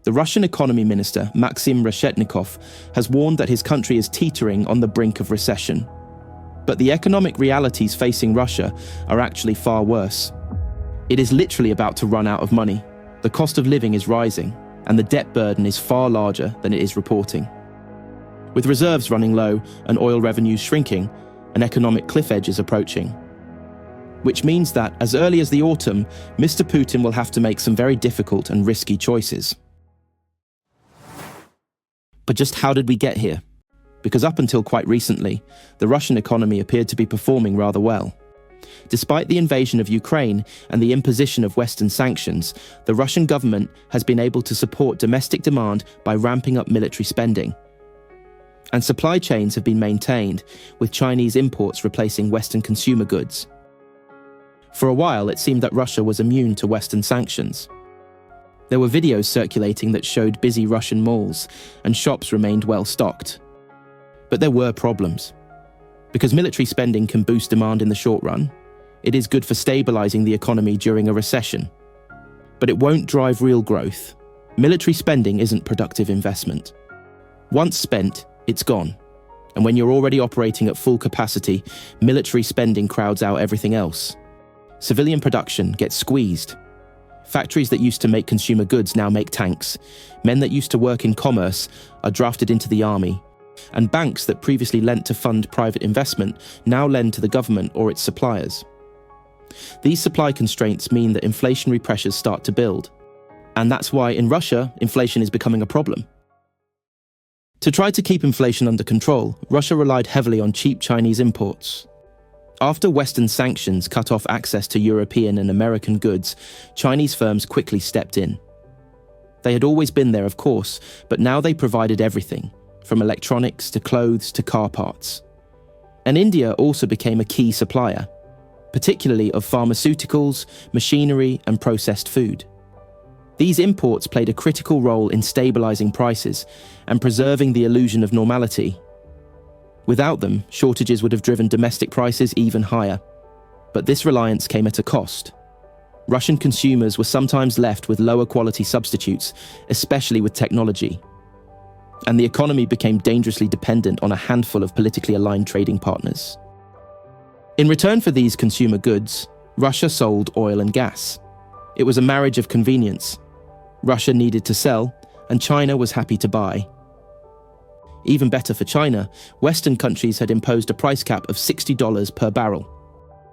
The Russian economy minister, Maxim Reshetnikov, has warned that his country is teetering on the brink of recession. But the economic realities facing Russia are actually far worse. It is literally about to run out of money. The cost of living is rising, and the debt burden is far larger than it is reporting. With reserves running low and oil revenues shrinking, an economic cliff edge is approaching. Which means that, as early as the autumn, Mr. Putin will have to make some very difficult and risky choices. But just how did we get here? Because up until quite recently, the Russian economy appeared to be performing rather well. Despite the invasion of Ukraine and the imposition of Western sanctions, the Russian government has been able to support domestic demand by ramping up military spending. And supply chains have been maintained, with Chinese imports replacing Western consumer goods. For a while, it seemed that Russia was immune to Western sanctions. There were videos circulating that showed busy Russian malls, and shops remained well stocked. But there were problems. Because military spending can boost demand in the short run, it is good for stabilizing the economy during a recession. But it won't drive real growth. Military spending isn't productive investment. Once spent, it's gone. And when you're already operating at full capacity, military spending crowds out everything else. Civilian production gets squeezed. Factories that used to make consumer goods now make tanks. Men that used to work in commerce are drafted into the army. And banks that previously lent to fund private investment now lend to the government or its suppliers. These supply constraints mean that inflationary pressures start to build. And that's why in Russia, inflation is becoming a problem. To try to keep inflation under control, Russia relied heavily on cheap Chinese imports. After Western sanctions cut off access to European and American goods, Chinese firms quickly stepped in. They had always been there, of course, but now they provided everything, from electronics to clothes to car parts. And India also became a key supplier, particularly of pharmaceuticals, machinery, and processed food. These imports played a critical role in stabilizing prices and preserving the illusion of normality. Without them, shortages would have driven domestic prices even higher. But this reliance came at a cost. Russian consumers were sometimes left with lower quality substitutes, especially with technology. And the economy became dangerously dependent on a handful of politically aligned trading partners. In return for these consumer goods, Russia sold oil and gas. It was a marriage of convenience. Russia needed to sell, and China was happy to buy. Even better for China, Western countries had imposed a price cap of $60 per barrel.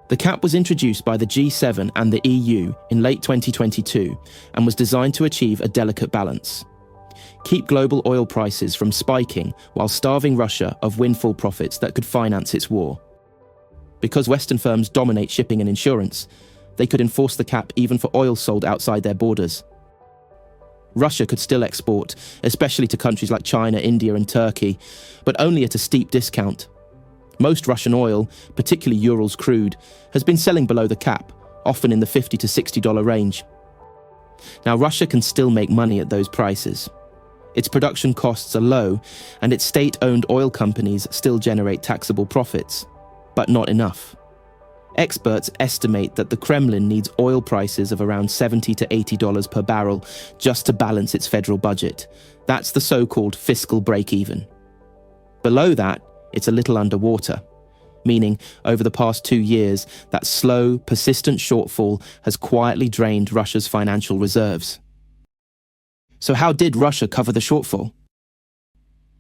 The cap was introduced by the G7 and the EU in late 2022 and was designed to achieve a delicate balance. Keep global oil prices from spiking while starving Russia of windfall profits that could finance its war. Because Western firms dominate shipping and insurance, they could enforce the cap even for oil sold outside their borders. Russia could still export, especially to countries like China, India, and Turkey, but only at a steep discount. Most Russian oil, particularly Urals crude, has been selling below the cap, often in the $50 to $60 range. Now, Russia can still make money at those prices. Its production costs are low, and its state-owned oil companies still generate taxable profits, but not enough. Experts estimate that the Kremlin needs oil prices of around $70 to $80 per barrel just to balance its federal budget. That's the so-called fiscal break-even. Below that, it's a little underwater, meaning over the past 2 years, that slow, persistent shortfall has quietly drained Russia's financial reserves. So how did Russia cover the shortfall?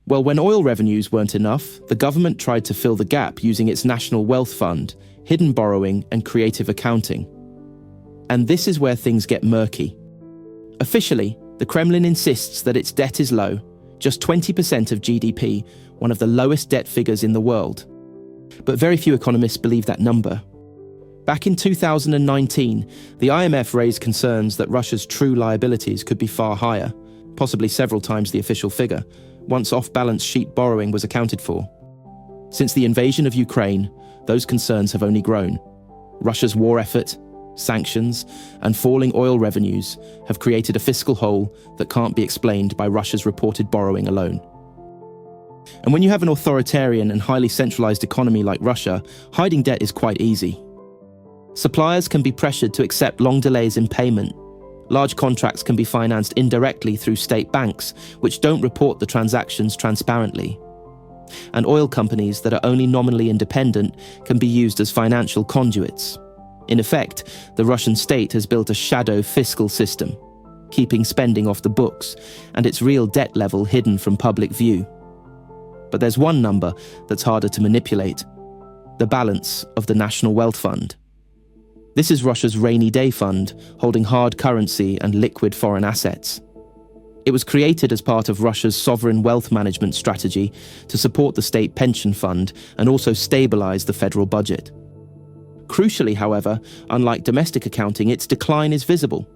Well, when oil revenues weren't enough, the government tried to fill the gap using its National Wealth Fund, hidden borrowing, and creative accounting. And this is where things get murky. Officially, the Kremlin insists that its debt is low, just 20% of GDP, one of the lowest debt figures in the world. But very few economists believe that number. Back in 2019, the IMF raised concerns that Russia's true liabilities could be far higher, possibly several times the official figure, once off-balance sheet borrowing was accounted for. Since the invasion of Ukraine, those concerns have only grown. Russia's war effort, sanctions, and falling oil revenues have created a fiscal hole that can't be explained by Russia's reported borrowing alone. And when you have an authoritarian and highly centralized economy like Russia, hiding debt is quite easy. Suppliers can be pressured to accept long delays in payment, Large contracts can be financed indirectly through state banks, which don't report the transactions transparently. And oil companies that are only nominally independent can be used as financial conduits. In effect, the Russian state has built a shadow fiscal system, keeping spending off the books and its real debt level hidden from public view. But there's one number that's harder to manipulate: the balance of the National Wealth Fund. This is Russia's rainy day fund, holding hard currency and liquid foreign assets. It was created as part of Russia's sovereign wealth management strategy to support the state pension fund and also stabilize the federal budget. Crucially, however, unlike domestic accounting, its decline is visible.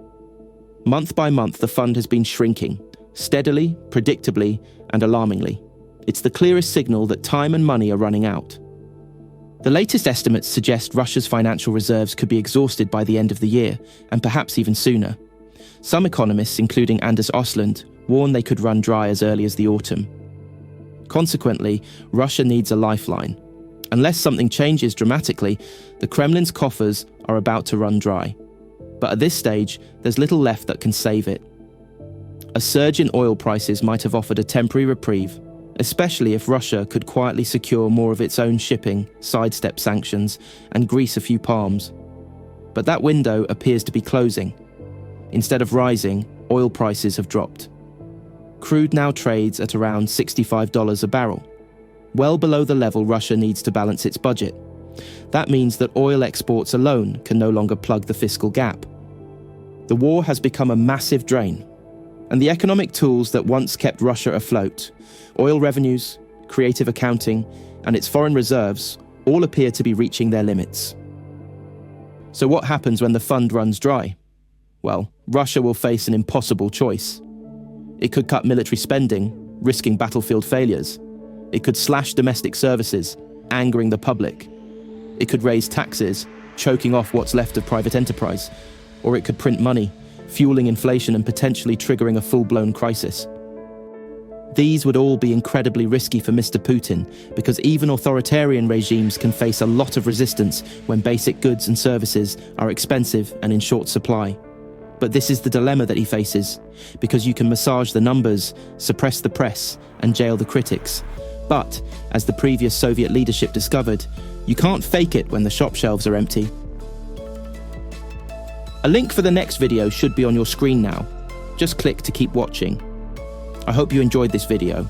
Month by month, the fund has been shrinking, steadily, predictably, and alarmingly. It's the clearest signal that time and money are running out. The latest estimates suggest Russia's financial reserves could be exhausted by the end of the year, and perhaps even sooner. Some economists, including Anders Osland, warn they could run dry as early as the autumn. Consequently, Russia needs a lifeline. Unless something changes dramatically, the Kremlin's coffers are about to run dry. But at this stage, there's little left that can save it. A surge in oil prices might have offered a temporary reprieve, especially if Russia could quietly secure more of its own shipping, sidestep sanctions, and grease a few palms. But that window appears to be closing. Instead of rising, oil prices have dropped. Crude now trades at around $65 a barrel, well below the level Russia needs to balance its budget. That means that oil exports alone can no longer plug the fiscal gap. The war has become a massive drain, and the economic tools that once kept Russia afloat, oil revenues, creative accounting, and its foreign reserves, all appear to be reaching their limits. So what happens when the fund runs dry? Well, Russia will face an impossible choice. It could cut military spending, risking battlefield failures. It could slash domestic services, angering the public. It could raise taxes, choking off what's left of private enterprise. Or it could print money, fueling inflation and potentially triggering a full-blown crisis. These would all be incredibly risky for Mr. Putin, because even authoritarian regimes can face a lot of resistance when basic goods and services are expensive and in short supply. But this is the dilemma that he faces, because you can massage the numbers, suppress the press, and jail the critics. But, as the previous Soviet leadership discovered, you can't fake it when the shop shelves are empty. A link for the next video should be on your screen now. Just click to keep watching. I hope you enjoyed this video.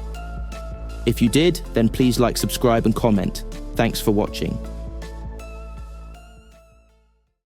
If you did, then please like, subscribe, and comment. Thanks for watching.